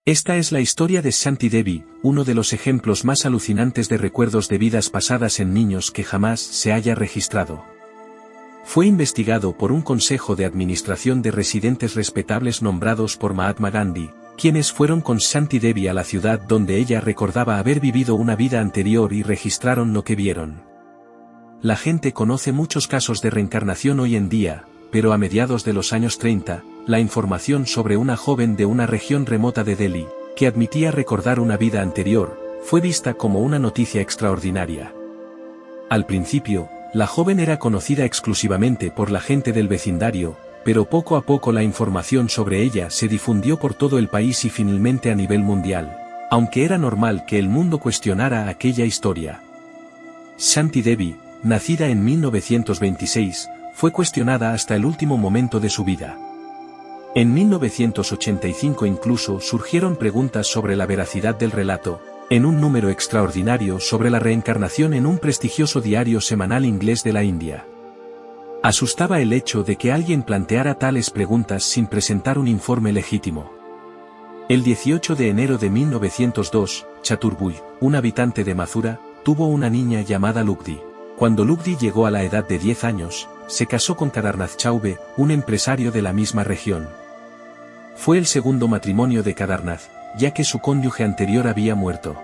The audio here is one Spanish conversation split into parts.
Esta es la historia de Shanti Devi, uno de los ejemplos más alucinantes de recuerdos de vidas pasadas en niños que jamás se haya registrado. Fue investigado por un consejo de administración de residentes respetables nombrados por Mahatma Gandhi, quienes fueron con Shanti Devi a la ciudad donde ella recordaba haber vivido una vida anterior y registraron lo que vieron. La gente conoce muchos casos de reencarnación hoy en día, pero a mediados de los años 30, la información sobre una joven de una región remota de Delhi, que admitía recordar una vida anterior, fue vista como una noticia extraordinaria. Al principio, la joven era conocida exclusivamente por la gente del vecindario, pero poco a poco la información sobre ella se difundió por todo el país y finalmente a nivel mundial, aunque era normal que el mundo cuestionara aquella historia. Shanti Devi, nacida en 1926, fue cuestionada hasta el último momento de su vida. En 1985 incluso surgieron preguntas sobre la veracidad del relato, en un número extraordinario sobre la reencarnación en un prestigioso diario semanal inglés de la India. Asustaba el hecho de que alguien planteara tales preguntas sin presentar un informe legítimo. El 18 de enero de 1902, Chaturbhuj, un habitante de Mathura, tuvo una niña llamada Lugdi. Cuando Lugdi llegó a la edad de 10 años, se casó con Kadarnath Chaube, un empresario de la misma región. Fue el segundo matrimonio de Kadarnath, ya que su cónyuge anterior había muerto.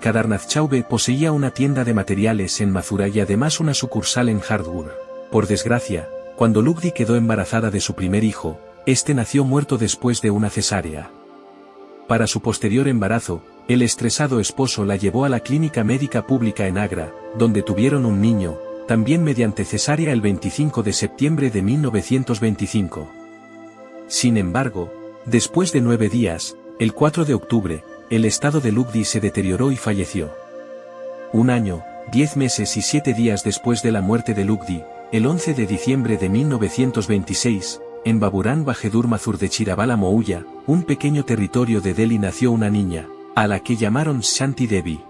Kadarnath Chaube poseía una tienda de materiales en Mathura y además una sucursal en Hardwar. Por desgracia, cuando Lugdi quedó embarazada de su primer hijo, este nació muerto después de una cesárea. Para su posterior embarazo, el estresado esposo la llevó a la clínica médica pública en Agra, donde tuvieron un niño, también mediante cesárea el 25 de septiembre de 1925. Sin embargo, después de 9 días, el 4 de octubre, el estado de Lugdi se deterioró y falleció. Un año, 10 meses y 7 días después de la muerte de Lugdi, el 11 de diciembre de 1926, en Baburan Bajedur Mathur de Chirabala Mouya, un pequeño territorio de Delhi, nació una niña, a la que llamaron Shanti Devi.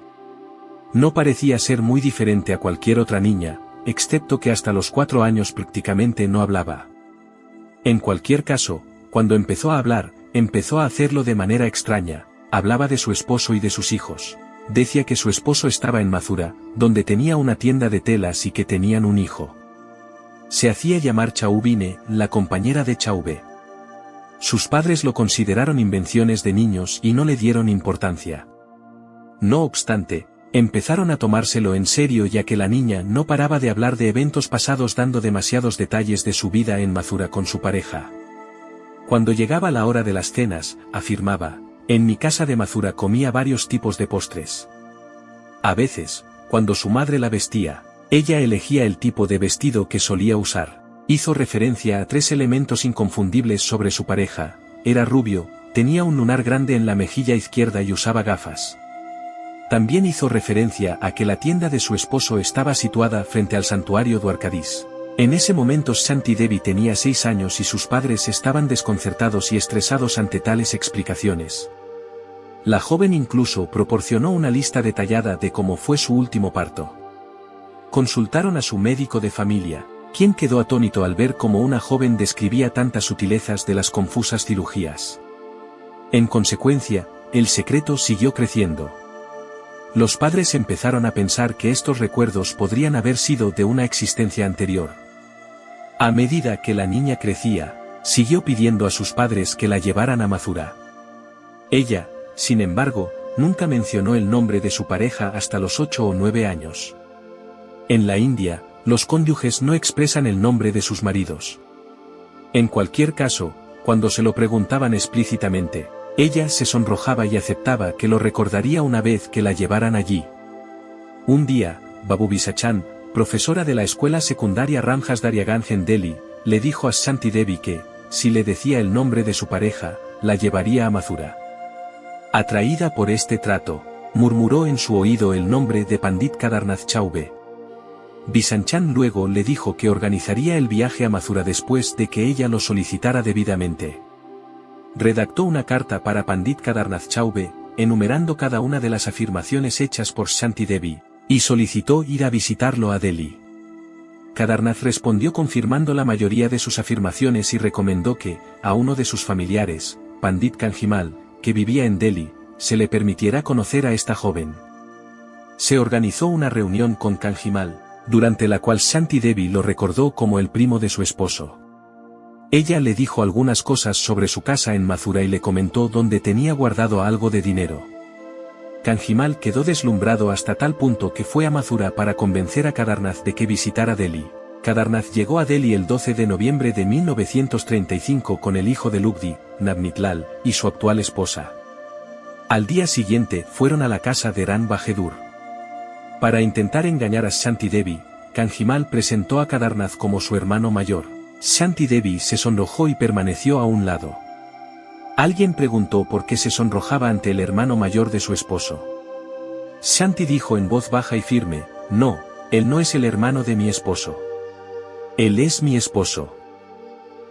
No parecía ser muy diferente a cualquier otra niña, excepto que hasta los 4 años prácticamente no hablaba. En cualquier caso, cuando empezó a hablar, empezó a hacerlo de manera extraña. Hablaba de su esposo y de sus hijos. Decía que su esposo estaba en Mathura, donde tenía una tienda de telas y que tenían un hijo. Se hacía llamar Chaubine, la compañera de Chaube. Sus padres lo consideraron invenciones de niños y no le dieron importancia. No obstante, empezaron a tomárselo en serio, ya que la niña no paraba de hablar de eventos pasados, dando demasiados detalles de su vida en Mathura con su pareja. Cuando llegaba la hora de las cenas, afirmaba: en mi casa de Mathura comía varios tipos de postres. A veces, cuando su madre la vestía, ella elegía el tipo de vestido que solía usar. Hizo referencia a 3 elementos inconfundibles sobre su pareja: era rubio, tenía un lunar grande en la mejilla izquierda y usaba gafas. También hizo referencia a que la tienda de su esposo estaba situada frente al santuario Dwarkadís. En ese momento Shanti Devi tenía 6 años y sus padres estaban desconcertados y estresados ante tales explicaciones. La joven incluso proporcionó una lista detallada de cómo fue su último parto. Consultaron a su médico de familia, quien quedó atónito al ver cómo una joven describía tantas sutilezas de las confusas cirugías. En consecuencia, el secreto siguió creciendo. Los padres empezaron a pensar que estos recuerdos podrían haber sido de una existencia anterior. A medida que la niña crecía, siguió pidiendo a sus padres que la llevaran a Mathura. Ella, sin embargo, nunca mencionó el nombre de su pareja hasta los 8 o 9 años. En la India, los cónyuges no expresan el nombre de sus maridos. En cualquier caso, cuando se lo preguntaban explícitamente, ella se sonrojaba y aceptaba que lo recordaría una vez que la llevaran allí. Un día, Babu Bisachan, profesora de la escuela secundaria Ramjas Daryaganj en Delhi, le dijo a Shanti Devi que, si le decía el nombre de su pareja, la llevaría a Mathura. Atraída por este trato, murmuró en su oído el nombre de Pandit Kadarnath Chaube. Bisachan luego le dijo que organizaría el viaje a Mathura después de que ella lo solicitara debidamente. Redactó una carta para Pandit Kadarnath Chaube, enumerando cada una de las afirmaciones hechas por Shanti Devi, y solicitó ir a visitarlo a Delhi. Kadarnath respondió confirmando la mayoría de sus afirmaciones y recomendó que, a uno de sus familiares, Pandit Kanjimal, que vivía en Delhi, se le permitiera conocer a esta joven. Se organizó una reunión con Kanjimal, durante la cual Shanti Devi lo recordó como el primo de su esposo. Ella le dijo algunas cosas sobre su casa en Mathura y le comentó dónde tenía guardado algo de dinero. Kanjimal quedó deslumbrado hasta tal punto que fue a Mathura para convencer a Kedarnath de que visitara Delhi. Kedarnath llegó a Delhi el 12 de noviembre de 1935 con el hijo de Lugdi, Navnit Lal, y su actual esposa. Al día siguiente fueron a la casa de Ran Bahadur. Para intentar engañar a Shanti Devi, Kanjimal presentó a Kedarnath como su hermano mayor. Shanti Devi se sonrojó y permaneció a un lado. Alguien preguntó por qué se sonrojaba ante el hermano mayor de su esposo. Shanti dijo en voz baja y firme, no, él no es el hermano de mi esposo. Él es mi esposo.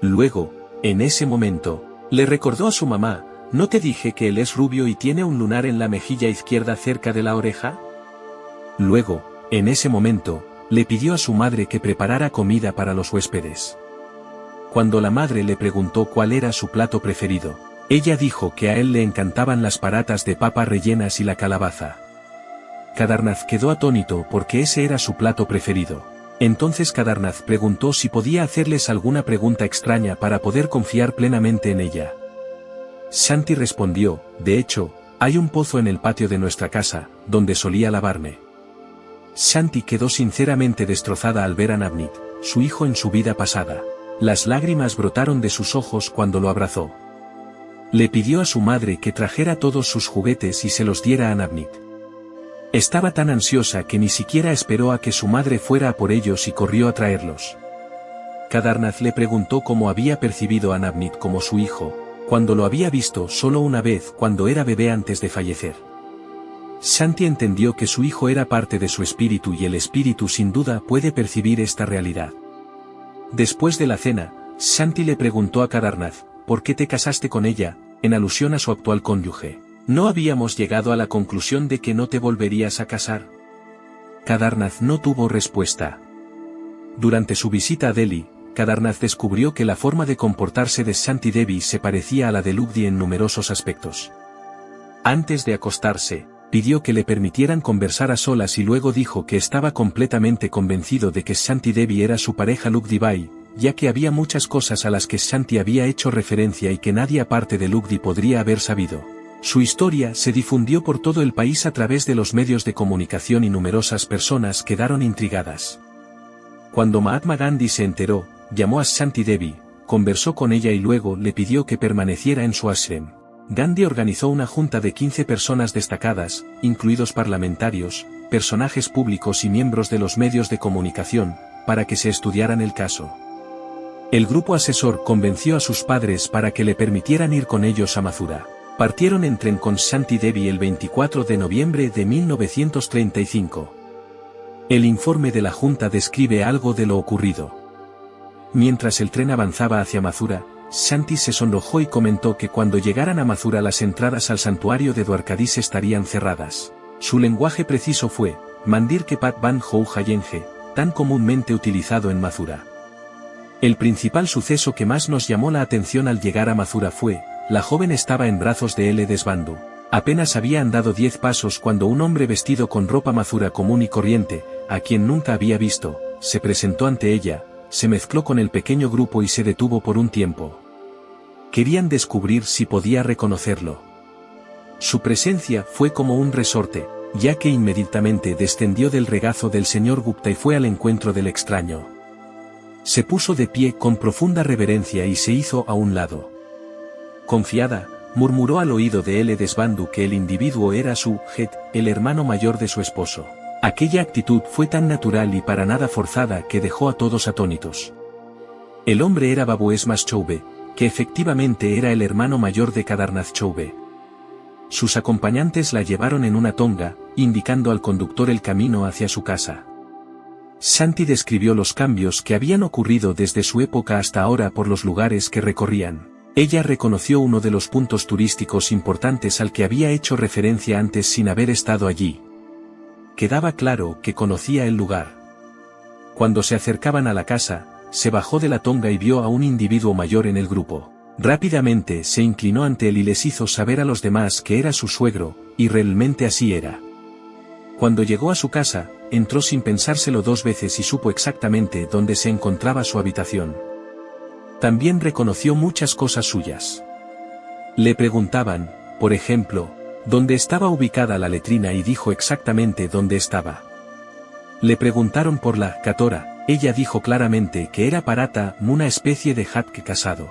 Luego, en ese momento, le recordó a su mamá, ¿no te dije que él es rubio y tiene un lunar en la mejilla izquierda cerca de la oreja? Luego, en ese momento, le pidió a su madre que preparara comida para los huéspedes. Cuando la madre le preguntó cuál era su plato preferido, ella dijo que a él le encantaban las paratas de papa rellenas y la calabaza. Kedarnath quedó atónito porque ese era su plato preferido. Entonces Kedarnath preguntó si podía hacerles alguna pregunta extraña para poder confiar plenamente en ella. Shanti respondió, de hecho, hay un pozo en el patio de nuestra casa, donde solía lavarme. Shanti quedó sinceramente destrozada al ver a Navnit, su hijo en su vida pasada. Las lágrimas brotaron de sus ojos cuando lo abrazó. Le pidió a su madre que trajera todos sus juguetes y se los diera a Navnit. Estaba tan ansiosa que ni siquiera esperó a que su madre fuera a por ellos y corrió a traerlos. Kedarnath le preguntó cómo había percibido a Navnit como su hijo, cuando lo había visto solo una vez cuando era bebé antes de fallecer. Shanti entendió que su hijo era parte de su espíritu y el espíritu sin duda puede percibir esta realidad. Después de la cena, Shanti le preguntó a Kedarnath, ¿por qué te casaste con ella?, en alusión a su actual cónyuge. ¿No habíamos llegado a la conclusión de que no te volverías a casar? Kedarnath no tuvo respuesta. Durante su visita a Delhi, Kedarnath descubrió que la forma de comportarse de Shanti Devi se parecía a la de Lugdi en numerosos aspectos. Antes de acostarse, pidió que le permitieran conversar a solas y luego dijo que estaba completamente convencido de que Shanti Devi era su pareja Lugdi Bai, ya que había muchas cosas a las que Shanti había hecho referencia y que nadie aparte de Lugdi podría haber sabido. Su historia se difundió por todo el país a través de los medios de comunicación y numerosas personas quedaron intrigadas. Cuando Mahatma Gandhi se enteró, llamó a Shanti Devi, conversó con ella y luego le pidió que permaneciera en su ashram. Gandhi organizó una junta de 15 personas destacadas, incluidos parlamentarios, personajes públicos y miembros de los medios de comunicación, para que se estudiaran el caso. El grupo asesor convenció a sus padres para que le permitieran ir con ellos a Mathura. Partieron en tren con Shanti Devi el 24 de noviembre de 1935. El informe de la junta describe algo de lo ocurrido. Mientras el tren avanzaba hacia Mathura, Shanti se sonrojó y comentó que cuando llegaran a Mathura las entradas al santuario de Dwarkadís estarían cerradas. Su lenguaje preciso fue, Mandir ke Pat Ban Hou Hayenge, tan comúnmente utilizado en Mathura. El principal suceso que más nos llamó la atención al llegar a Mathura fue, la joven estaba en brazos de L. Desbandu. Apenas había andado 10 pasos cuando un hombre vestido con ropa Mathura común y corriente, a quien nunca había visto, se presentó ante ella, se mezcló con el pequeño grupo y se detuvo por un tiempo. Querían descubrir si podía reconocerlo. Su presencia fue como un resorte, ya que inmediatamente descendió del regazo del señor Gupta y fue al encuentro del extraño. Se puso de pie con profunda reverencia y se hizo a un lado. Confiada, murmuró al oído de L. Desbandu que el individuo era su Het, el hermano mayor de su esposo. Aquella actitud fue tan natural y para nada forzada que dejó a todos atónitos. El hombre era Babu Esmas Choube, que efectivamente era el hermano mayor de Kedarnath Choube. Sus acompañantes la llevaron en una tonga, indicando al conductor el camino hacia su casa. Shanti describió los cambios que habían ocurrido desde su época hasta ahora por los lugares que recorrían. Ella reconoció uno de los puntos turísticos importantes al que había hecho referencia antes sin haber estado allí. Quedaba claro que conocía el lugar. Cuando se acercaban a la casa, se bajó de la tonga y vio a un individuo mayor en el grupo. Rápidamente se inclinó ante él y les hizo saber a los demás que era su suegro, y realmente así era. Cuando llegó a su casa, entró sin pensárselo 2 veces y supo exactamente dónde se encontraba su habitación. También reconoció muchas cosas suyas. Le preguntaban, por ejemplo, dónde estaba ubicada la letrina y dijo exactamente dónde estaba. Le preguntaron por la catora, ella dijo claramente que era parata, una especie de jatque casado.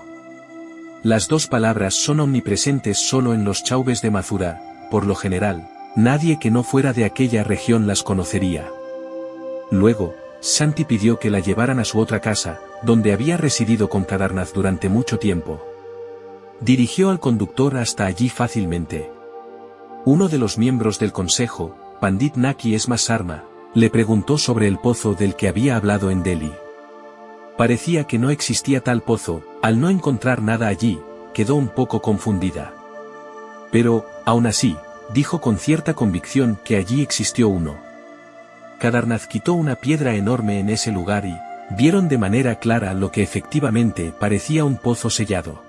Las 2 palabras son omnipresentes solo en los chauves de Mathura, por lo general, nadie que no fuera de aquella región las conocería. Luego, Shanti pidió que la llevaran a su otra casa, donde había residido con Kadarnath durante mucho tiempo. Dirigió al conductor hasta allí fácilmente. Uno de los miembros del consejo, Pandit Naki Esma Sarma, le preguntó sobre el pozo del que había hablado en Delhi. Parecía que no existía tal pozo, al no encontrar nada allí, quedó un poco confundida. Pero, aún así, dijo con cierta convicción que allí existió uno. Kadarnath quitó una piedra enorme en ese lugar y, vieron de manera clara lo que efectivamente parecía un pozo sellado.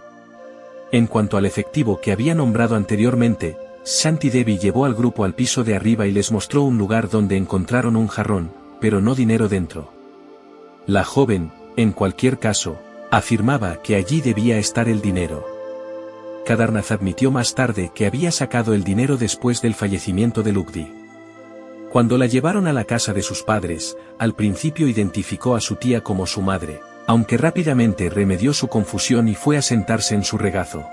En cuanto al efectivo que había nombrado anteriormente, Shanti Devi llevó al grupo al piso de arriba y les mostró un lugar donde encontraron un jarrón, pero no dinero dentro. La joven, en cualquier caso, afirmaba que allí debía estar el dinero. Kadarnath admitió más tarde que había sacado el dinero después del fallecimiento de Lugdi. Cuando la llevaron a la casa de sus padres, al principio identificó a su tía como su madre, aunque rápidamente remedió su confusión y fue a sentarse en su regazo.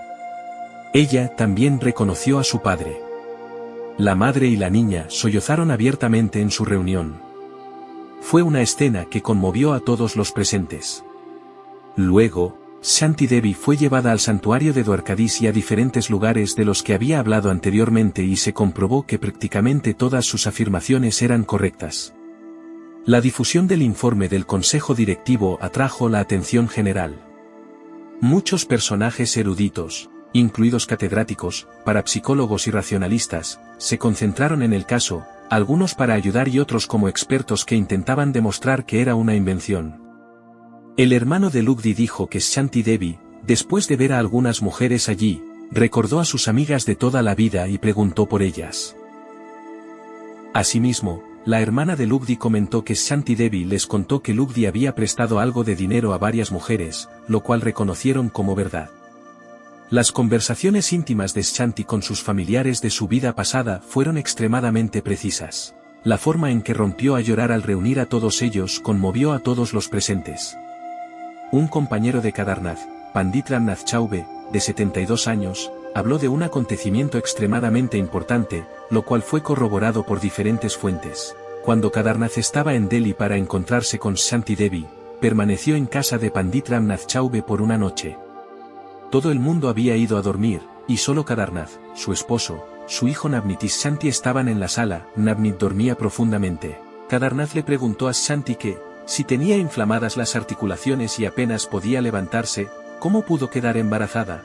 Ella también reconoció a su padre. La madre y la niña sollozaron abiertamente en su reunión. Fue una escena que conmovió a todos los presentes. Luego, Shanti Devi fue llevada al santuario de Dwarkadís y a diferentes lugares de los que había hablado anteriormente y se comprobó que prácticamente todas sus afirmaciones eran correctas. La difusión del informe del Consejo Directivo atrajo la atención general. Muchos personajes eruditos, incluidos catedráticos, parapsicólogos y racionalistas, se concentraron en el caso, algunos para ayudar y otros como expertos que intentaban demostrar que era una invención. El hermano de Lugdi dijo que Shanti Devi, después de ver a algunas mujeres allí, recordó a sus amigas de toda la vida y preguntó por ellas. Asimismo, la hermana de Lugdi comentó que Shanti Devi les contó que Lugdi había prestado algo de dinero a varias mujeres, lo cual reconocieron como verdad. Las conversaciones íntimas de Shanti con sus familiares de su vida pasada fueron extremadamente precisas. La forma en que rompió a llorar al reunir a todos ellos conmovió a todos los presentes. Un compañero de Kadarnath, Pandit Ramnath Chaube, de 72 años, habló de un acontecimiento extremadamente importante, lo cual fue corroborado por diferentes fuentes. Cuando Kadarnath estaba en Delhi para encontrarse con Shanti Devi, permaneció en casa de Pandit Ramnath Chaube por una noche. Todo el mundo había ido a dormir, y solo Kadarnath, su esposo, su hijo Navnit y Shanti estaban en la sala. Navnit dormía profundamente. Kadarnath le preguntó a Shanti que, si tenía inflamadas las articulaciones y apenas podía levantarse, ¿cómo pudo quedar embarazada?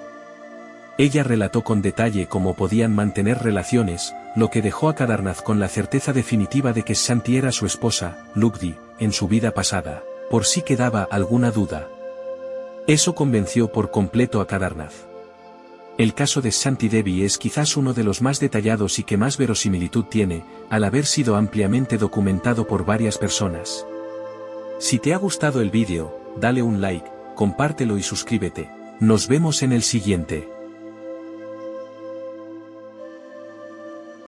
Ella relató con detalle cómo podían mantener relaciones, lo que dejó a Kadarnath con la certeza definitiva de que Shanti era su esposa, Lugdi, en su vida pasada, por si quedaba alguna duda. Eso convenció por completo a Kadarnath. El caso de Shanti Devi es quizás uno de los más detallados y que más verosimilitud tiene, al haber sido ampliamente documentado por varias personas. Si te ha gustado el vídeo, dale un like, compártelo y suscríbete. Nos vemos en el siguiente.